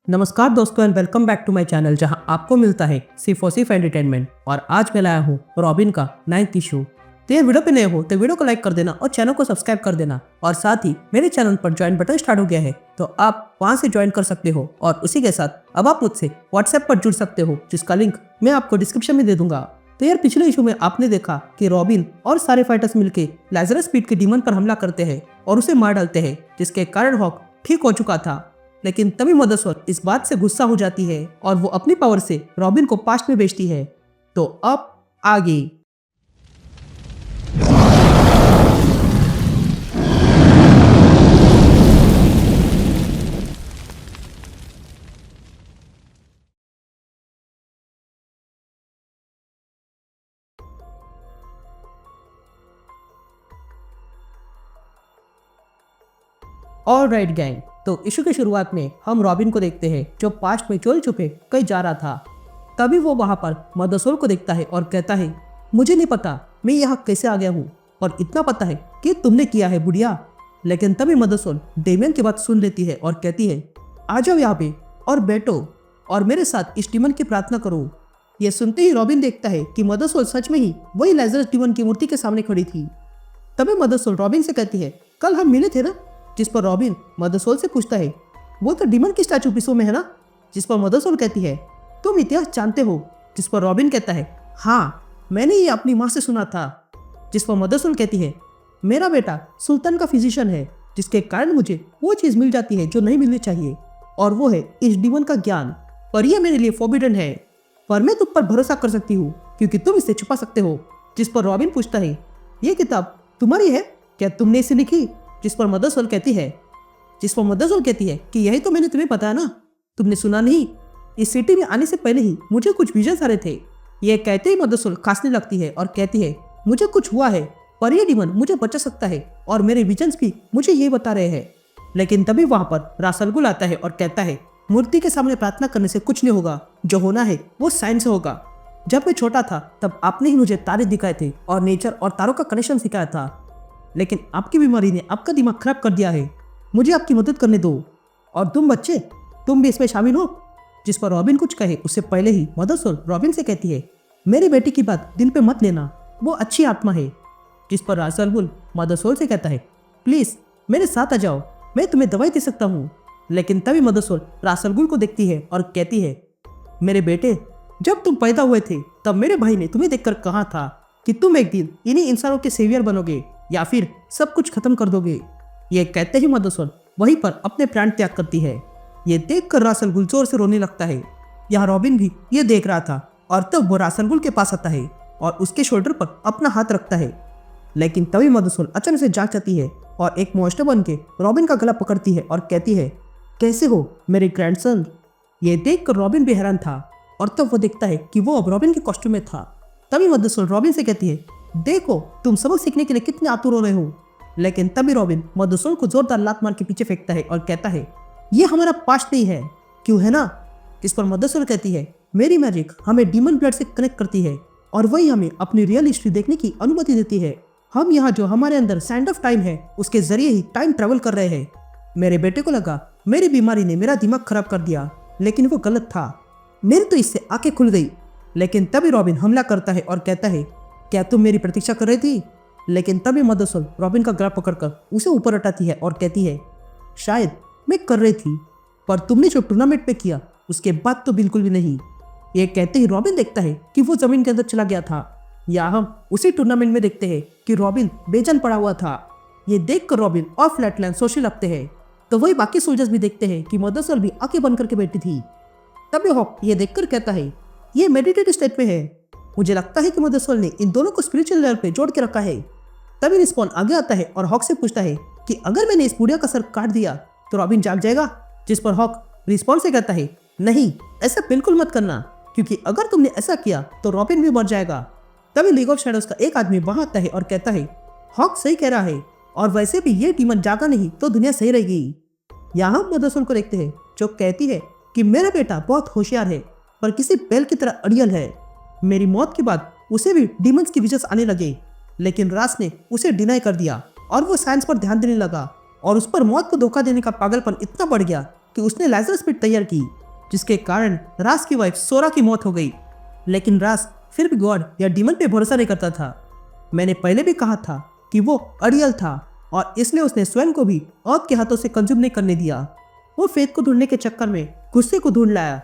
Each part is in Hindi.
नमस्कार दोस्तों and welcome back to my channel जहां आपको मिलता है सिर्फ और सिर्फ एंटरटेनमेंट। और आज मैं लाया हूं रॉबिन का 9th इशू। तो ये वीडियो पे नए हो तो वीडियो को लाइक कर देना और चैनल को सब्सक्राइब कर देना। और साथ ही मेरे चैनल पर ज्वाइन बटन स्टार्ट हो गया है तो आप वहां से ज्वाइन कर सकते हो। और उसी के साथ अब आप मुझसे व्हाट्सएप पर जुड़ सकते हो जिसका लिंक मैं आपको डिस्क्रिप्शन में दे दूंगा। तो यार पिछले इशू में आपने देखा कि रॉबिन और सारे फाइटर्स मिलकर लाजरस स्पीड के डीमन पर हमला करते हैं और उसे मार डालते हैं, जिसके कारण हॉक ठीक हो चुका था। लेकिन तभी मदर सोल इस बात से गुस्सा हो जाती है और वो अपनी पावर से रॉबिन को पास्ट में भेजती है। तो अब आगे ऑलराइट गैंग, तो इशू की शुरुआत में हम रॉबिन को देखते हैं जो पास्ट में चोरी छुपे कहीं जा रहा था। तभी वो वहां पर मदर सोल को देखता है और कहता है, मुझे नहीं पता मैं यहाँ कैसे आ गया हूँ, और इतना पता है कि तुमने किया है बुढ़िया। लेकिन तभी मदर सोल डेमियन की बात सुन लेती है और कहती है, आ जाओ यहाँ पे और बैठो और मेरे साथ इस डीमन की प्रार्थना करो। ये सुनते ही रॉबिन देखता है कि मदर सोल सच में ही वही लाजरस डीमन की मूर्ति के सामने खड़ी थी। तभी मदर सोल रॉबिन से कहती है, कल हम मिले थे ना? जिस पर रॉबिन मदर सोल से पूछता है, वो तो डीमन की स्टैचू पिसो में है ना? जिस पर मदर सोल कहती है, तुम इतिहास जानते हो? जिस पर रॉबिन कहता है, हाँ मैंने ये अपनी माँ से सुना था। जिस पर मदर सोल कहती है, मेरा बेटा सुल्तान का फिजिशियन है, जिसके कारण मुझे वो चीज़ मिल जाती है जो नहीं मिलनी चाहिए, और वो है इस डीमन का ज्ञान। पर यह मेरे लिए फॉरबिडन है, पर मैं तुम पर भरोसा कर सकती हूँ क्योंकि तुम इसे छुपा सकते हो। जिस पर रॉबिन पूछता है, ये किताब तुम्हारी है क्या? तुमने इसे लिखी? जिस पर मदर सोल कहती है कि यही तो मैंने तुम्हें बताया ना, तुमने सुना नहीं? इस सिटी में आने से पहले ही मुझे कुछ विजन्स आ रहे थे। ये कहते ही मदर सोल खांसने लगती है और कहती है, मुझे कुछ हुआ है पर ये डीमन मुझे बचा सकता है और मेरे विजन्स भी मुझे ये बता रहे हैं। लेकिन तभी वहां पर रास अल गुल आता है और कहता है, मूर्ति के सामने प्रार्थना करने से कुछ नहीं होगा, जो होना है वो साइंस से होगा। जब मैं छोटा था तब आपने ही मुझे तारे दिखाए थे और नेचर और तारों का कनेक्शन सिखाया था, लेकिन आपकी बीमारी ने आपका दिमाग खराब कर दिया है। मुझे आपकी मदद करने दो और तुम बच्चे, तुम भी इसमें शामिल हो। जिस पर रॉबिन कुछ कहे उससे पहले ही मदर सोल रॉबिन से कहती है, मेरी बेटी की बात दिल पे मत लेना, वो अच्छी आत्मा है। जिस पर रास अल गुल मदर सोल से कहता है, प्लीज मेरे साथ आ जाओ, मैं तुम्हें दवाई दे सकता हूँ। लेकिन तभी मदर सोल रास अल गुल को देखती है और कहती है, मेरे बेटे, जब तुम पैदा हुए थे तब मेरे भाई ने तुम्हें देखकर कहा था कि तुम एक दिन इन्हीं इंसानों के सेवियर बनोगे या फिर सब कुछ खत्म कर दोगे। ये कहते ही मदर सोल वहीं पर अपने प्राण त्याग करती है। ये देखकर रास अल गुल जोर से रोने लगता है। यहाँ रॉबिन भी ये देख रहा था और तब वो रास अल गुल के पास आता है और उसके शोल्डर पर अपना हाथ रखता है। लेकिन तभी मदर सोल अचानक से जाग जाती है और एक मॉन्स्टर बन के रॉबिन का गला पकड़ती है और कहती है, कैसे हो मेरे ग्रैंडसन? ये देखकर रॉबिन भी हैरान था और तब वो देखता है कि वो अब रॉबिन के कॉस्ट्यूम में था। तभी मदर सोल रॉबिन से कहती है, देखो तुम सबक सीखने के लिए कितने आतुर हो रहे हो। लेकिन तभी रॉबिन मदर सोल को जोरदार लात मार के पीछे फेंकता है और कहता है, ये हमारा पास्ट नहीं है, क्यों है ना? इस पर मदर सोल कहती है, मेरी मैजिक हमें डीमन ब्लड से कनेक्ट करती है और वही हमें अपनी रियल हिस्ट्री देखने की अनुमति देती है। हम यहाँ जो हमारे अंदर सैंड ऑफ टाइम है उसके जरिए ही टाइम ट्रेवल कर रहे हैं। मेरे बेटे को लगा मेरी बीमारी ने मेरा दिमाग खराब कर दिया, लेकिन वो गलत था, मेरी तो इससे आंखें खुल गई। लेकिन तभी रॉबिन हमला करता है और कहता है, क्या तुम मेरी प्रतीक्षा कर रही थी? लेकिन तभी मदर सोल रॉबिन का गला पकड़कर उसे ऊपर हटाती है और कहती है, शायद मैं कर रही थी, पर तुमने जो टूर्नामेंट पे किया उसके बाद तो बिल्कुल भी नहीं। ये कहते ही रॉबिन देखता है कि वो जमीन के अंदर चला गया था। या हम उसी टूर्नामेंट में देखते हैं कि रॉबिन बेजान पड़ा हुआ था। ये देखकर रॉबिन और फ्लैटलैंड सोचने लगते हैं। तो वही बाकी सोल्जर्स भी देखते हैं कि मदर सोल भी आंखें बंद करके बैठी थी। तभी हॉक ये देखकर कहता है, ये मेडिटेटिव स्टेट में है। मुझे लगता है कि मदर सोल ने इन दोनों को स्पिरिचुअल लेवल पे जोड़ के रखा है। तभी रिस्पॉन आगे आता है और हॉक से पूछता है कि अगर मैंने इस बुढ़िया का सर काट दिया तो रॉबिन जाग जाएगा? जिस पर हॉक रिस्पॉन से कहता है, नहीं ऐसा बिल्कुल मत करना, क्योंकि अगर तुमने ऐसा किया तो रॉबिन भी मर जाएगा। तभी लीग ऑफ शैडोज का एक आदमी वहां आता है और कहता है, हॉक सही कह रहा है, और वैसे भी ये डीमन जागा नहीं तो दुनिया सही रहेगी। यहाँ हम मदर सोल को देखते हैं जो कहती है कि मेरा बेटा बहुत होशियार है पर किसी बैल की तरह अड़ियल है। मेरी मौत के बाद उसे भी डीमंस की विजस आने लगे, लेकिन रास ने उसे डिनाई कर दिया और वो साइंस पर ध्यान देने लगा और उस पर मौत को धोखा देने का पागलपन इतना बढ़ गया कि उसने लेजर स्पीड तैयार की, जिसके कारण रास की वाइफ सोरा की मौत हो गई। लेकिन रास फिर भी गॉड या डीमन पे भरोसा नहीं करता था। मैंने पहले भी कहा था कि वो अड़ियल था और इसलिए उसने स्वयं को भी औद के हाथों से कंज्यूम नहीं करने दिया। वो फेथ को ढूंढने के चक्कर में गुस्से को ढूंढ लाया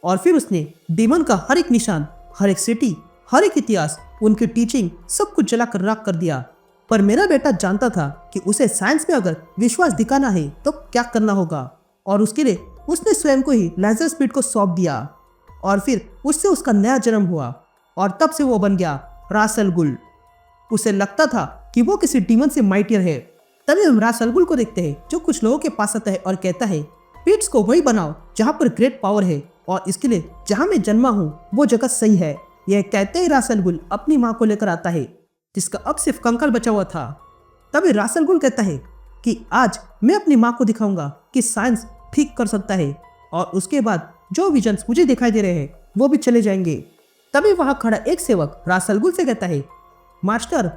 और फिर उसने डीमन का हर एक निशान, हर एक सिटी, हर एक इतिहास, उनकी टीचिंग सब कुछ जलाकर राख कर दिया। पर मेरा बेटा जानता था कि उसे साइंस में अगर विश्वास दिखाना है तो क्या करना होगा, और उसके लिए उसने स्वयं को ही लेजर स्पीड को सौंप दिया। और फिर उससे उसका नया जन्म हुआ और तब से वो बन गया रास अल गुल। उसे लगता था कि वो किसी डीमन से माइटियर है। तभी हम रास अल गुल को देखते हैं जो कुछ लोगों के पास आता है और कहता है, पीट्स को वही बनाओ जहाँ पर ग्रेट पावर है, और इसके लिए जहाँ मैं जन्मा हूँ वो जगह सही है। यह कहते ही रास अल गुल अपनी माँ को लेकर आता है जिसका अब सिर्फ कंकाल बचा हुआ था। तभी रास अल गुल कहता है कि आज मैं अपनी माँ को दिखाऊंगा कि साइंस ठीक कर सकता है, और उसके बाद जो विजन्स मुझे दिखाई दे रहे हैं वो भी चले जाएंगे। तभी वहां खड़ा एक सेवक रास अल गुल से कहता है, मास्टर,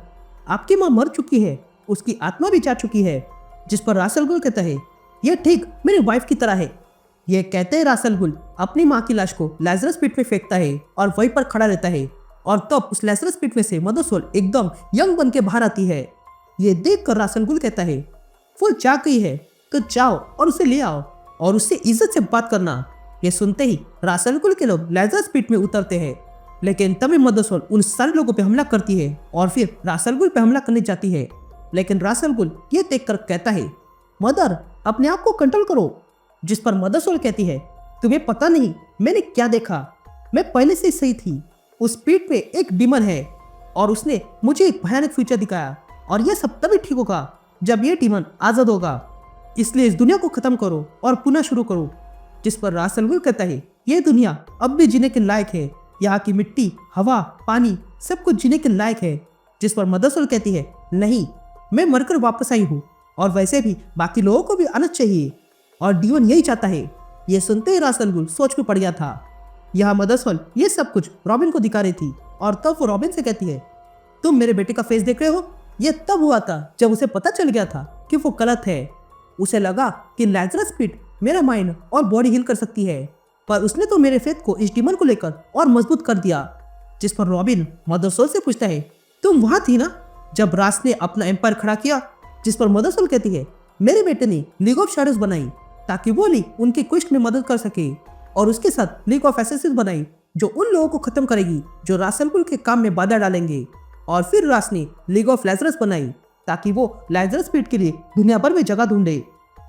आपकी माँ मर चुकी है, उसकी आत्मा भी जा चुकी है। जिस पर रास अल गुल कहता है, यह ठीक मेरी वाइफ की तरह है। यह कहते हैं रास अल गुल अपनी माँ की लाश को लेजरस पिट में फेंकता है और वहीं पर खड़ा रहता है, और तब उस लेजरस पिट में से मदर सोल एकदम यंग बन के बाहर आती है। ये देख कर रास अल गुल कहता है, वो जा गई है तो जाओ और उसे ले आओ और उससे इज्जत से बात करना। ये सुनते ही रास अल गुल के लोग लेजरस पिट में उतरते हैं, लेकिन तभी मदर सोल उन सारे लोगों पे हमला करती है और फिर रास अल गुल पे हमला करने जाती है। लेकिन रास अल गुल ये देख कर कहता है, मदर, अपने आप को कंट्रोल करो। जिस पर मदर सोल कहती है, तुम्हें पता नहीं मैंने क्या देखा, मैं पहले से सही थी। उस पीठ पे एक डीमन है और उसने मुझे एक भयानक फ्यूचर दिखाया, और यह सब तभी ठीक होगा जब ये डीमन आजाद होगा। इसलिए इस दुनिया को खत्म करो और पुनः शुरू करो। जिस पर रास अल गुल कहता है, यह दुनिया अब भी जीने के लायक है, यहाँ की मिट्टी, हवा, पानी सब कुछ जीने के लायक है। जिस पर मदर सोल कहती है, नहीं, मैं मरकर वापस आई हूँ और वैसे भी बाकी लोगों को भी आना चाहिए, और डीमन यही चाहता है। यह सुनते ही रास अल गुल सोच में पड़ गया था। यहाँ मदर सोल ये सब कुछ रॉबिन को दिखा रही थी, और तब वो रॉबिन से कहती है, तुम मेरे बेटे का फेस देख रहे हो? यह तब हुआ था जब उसे पता चल गया था कि वो गलत है। उसे लगा कि लेजरस स्पीड मेरा माइंड और बॉडी हील कर सकती है, पर उसने तो मेरे फेथ को इस डीमन को लेकर और मजबूत कर दिया। जिस पर रॉबिन मदर सोल से पूछता है, तुम वहां थी ना जब रास ने अपना एम्पायर खड़ा किया? जिस पर मदर सोल कहती है, मेरे बेटे ने लीग ऑफ शैडोज बनाई ताकि वो लीग उनके क्वेस्ट में मदद कर सके, और उसके साथ लीग ऑफ एसेसिन्स बनाई जो उन लोगों को खत्म करेगी जो रास अल गुल के काम में बाधा डालेंगे। और फिर रास ने लीग ऑफ लेजरस बनाई ताकि वो लेजरस पीट के लिए दुनिया भर में जगह ढूंढे।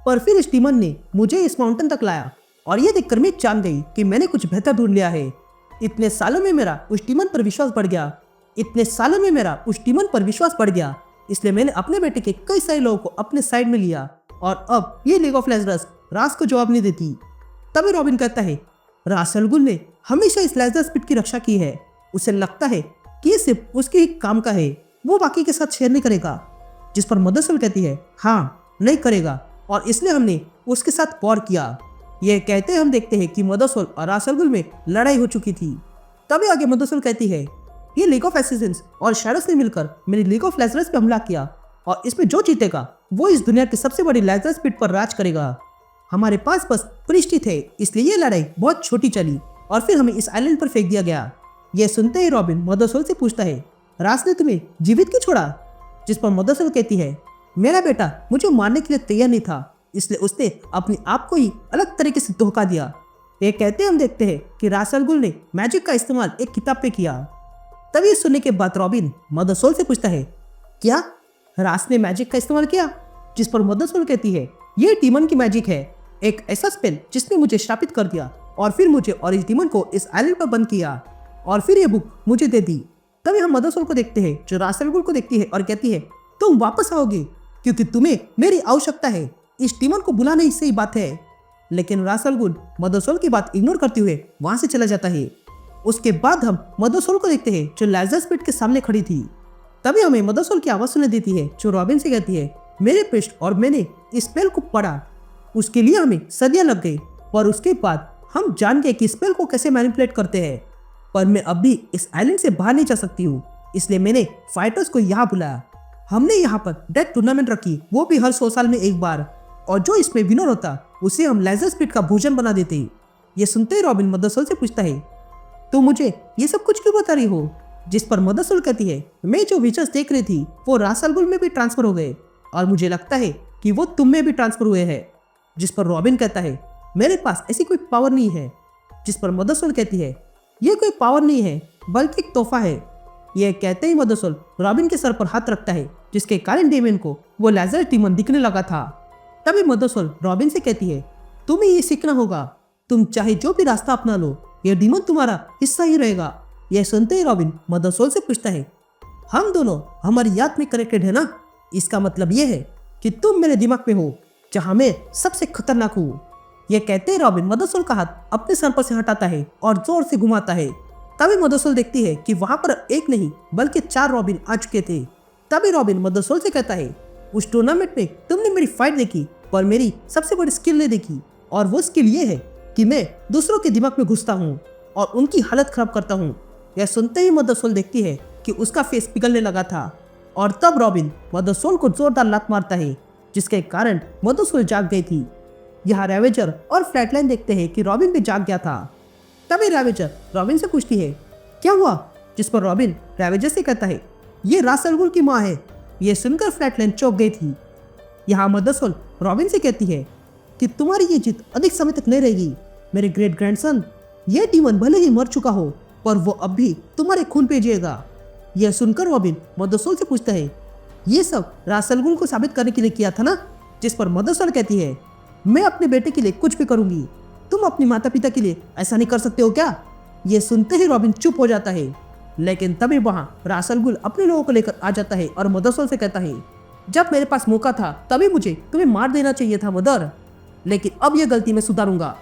पर फिर इस डीमन ने मुझे इस माउंटेन तक लाया, और ये देखकर मैं जान गई कि मैंने कुछ बेहतर ढूंढ लिया है। इतने सालों में मेरा उस डीमन पर विश्वास बढ़ गया, इसलिए मैंने अपने बेटे के कई सारे लोगों को अपने साइड में लिया, और अब ये लीग ऑफ लेजरस रास को जवाब नहीं देती। तभी रॉबिन कहता है, रास अल गुल ने हमेशा इस लेजरस पिट की रक्षा की है। उसे लगता है कि ये सिर्फ उसके ही काम का है, वो बाकी के साथ शेयर नहीं करेगा। जिस पर मदर सोल कहती है, हाँ, नहीं करेगा, और इसलिए हमने उसके साथ वॉर किया। ये कहते हम देखते हैं कि मदर सोल और रास अल गुल में लड़ाई हो चुकी थी। तभी आगे मदर सोल कहती है, ये लीग ऑफ एसेसिन्स और शैडोस ने मिलकर मेरी लीग ऑफ लेजरस पे हमला किया, और इसमें जो जीतेगा वो इस दुनिया की सबसे बड़ी लेजरस पिट पर राज करेगा। हमारे पास बस प्रिस्टी थे, इसलिए ये लड़ाई बहुत छोटी चली और फिर हमें इस आइलैंड पर फेंक दिया गया। यह सुनते ही रॉबिन मदर सोल से पूछता है, रास ने तुम्हें जीवित क्यों छोड़ा? जिस पर मदर सोल कहती है, मेरा बेटा मुझे मारने के लिए तैयार नहीं था, इसलिए उसने अपने आप को ही अलग तरीके से धोखा दिया। ये कहते हम देखते हैं कि रास अल गुल ने मैजिक का इस्तेमाल एक किताब पे किया। तभी सुनने के बाद रॉबिन मदर सोल से पूछता है, क्या रास ने मैजिक का इस्तेमाल किया? जिस पर मदर सोल कहती है, ये डीमन की मैजिक है, एक ऐसा स्पेल जिसने मुझे श्रापित कर दिया और फिर मुझे और इस डीमन को इस आइलैंड पर बंद किया, और फिर ये बुक मुझे दे दी। तभी हम मदर सोल को देखते हैं जो रास अल गुल को देखती है और कहती है, तुम वापस आओगे क्योंकि तुम्हें मेरी आवश्यकता है, इस डीमन को बुलाना ही सही बात है। लेकिन रास अल गुल मदर सोल की बात इग्नोर करते हुए वहां से चला जाता है। उसके बाद हम मदर सोल को देखते हैं जो लेजरस पिट के सामने खड़ी थी। तभी हमें मदर सोल की आवाज सुनाई देती है जो रॉबिन से कहती है, मेरे पृष्ठ और मैंने इस स्पेल को पढ़ा, उसके लिए हमें सदियां लग गई, पर उसके बाद हम जान गए कि स्पेल को कैसे मैनिपुलेट करते हैं। पर मैं अब भी इस आइलैंड से बाहर नहीं जा सकती हूँ, इसलिए मैंने फाइटर्स को यहाँ बुलाया। हमने यहाँ पर डेथ टूर्नामेंट रखी, वो भी हर 100 साल में एक बार, और जो इसमें विनर होता उसे हम लेजर स्पीड का भोजन बना देते। ये सुनते ही रॉबिन मदर सोल से पूछता है, तो मुझे ये सब कुछ क्यों बता रही हो? जिस पर मदर सोल कहती है, मैं जो विजर्स देख रही थी वो रास अल गुल में भी ट्रांसफर हो गए और मुझे लगता है कि वो तुम में भी ट्रांसफर हुए हैं। जिस पर रॉबिन कहता है, मेरे पास ऐसी कोई पावर नहीं है। जिस पर मदर सोल कहती है, ये कोई पावर नहीं है बल्कि एक तोहफा है। यह कहते ही मदर सोल रॉबिन के सर पर हाथ रखता है, जिसके कारण डेमियन को वो लेजर डीमन दिखने लगा था। तभी मदर सोल रॉबिन से कहती है, तुम्हें ये सीखना होगा। तुम चाहे जो भी रास्ता अपना लो, यह डीमन तुम्हारा हिस्सा ही रहेगा। यह सुनते ही रॉबिन मदर सोल से पूछता है, हम दोनों हमारी याद में कनेक्टेड है ना? इसका मतलब यह है कि तुम मेरे दिमाग में हो, जहां मैं सबसे खतरनाक हूँ। यह कहते ही रॉबिन मदर सोल का हाथ अपने सर पर से हटाता है और जोर से घुमाता है। तभी मदर सोल देखती है कि वहां पर एक नहीं बल्कि 4 रॉबिन आ चुके थे। तभी रॉबिन मदर सोल से कहता है, उस टूर्नामेंट में तुमने मेरी फाइट देखी पर मेरी सबसे बड़ी स्किल नहीं देखी, और वो स्किल ये है कि मैं दूसरों के दिमाग में घुसता हूँ और उनकी हालत खराब करता हूँ। यह सुनते ही मदर सोल देखती है कि उसका फेस पिघलने लगा था, और तब रॉबिन मदर सोल को जोरदार लात मारता है, जिसके कारण मदर सोल जाग गई थी। यहाँ रेवेजर और फ्लैटलाइन देखते हैं कि रॉबिन भी जाग गया था। तभी रेवेजर रॉबिन से पूछती है, क्या हुआ? जिस पर रॉबिन रेवेजर से कहता है, ये रास अल गुल की माँ है। ये सुनकर फ्लैटलाइन चौंक गई थी। यहाँ मदर सोल रॉबिन से कहती है कि तुम्हारी ये जीत अधिक समय तक नहीं रहेगी मेरे ग्रेट ग्रैंडसन। ये डीमन भले ही मर चुका हो पर वो अब भी तुम्हारे खून पे जिएगा। यह सुनकर रॉबिन मदर सोल से पूछता है, ये सब रास अल गुल को साबित करने के लिए किया था ना? जिस पर मदर सोल कहती है, मैं अपने बेटे के लिए कुछ भी करूंगी। तुम अपने माता पिता के लिए ऐसा नहीं कर सकते हो क्या? ये सुनते ही रॉबिन चुप हो जाता है। लेकिन तभी वहां रास अल गुल अपने लोगों को लेकर आ जाता है और मदर सोल से कहता है, जब मेरे पास मौका था तभी मुझे तुम्हें मार देना चाहिए था मदर, लेकिन अब यह गलती मैं सुधारूंगा।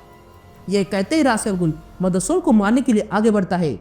यह कहते ही रास अल गुल मदर सोल को मारने के लिए आगे बढ़ता है।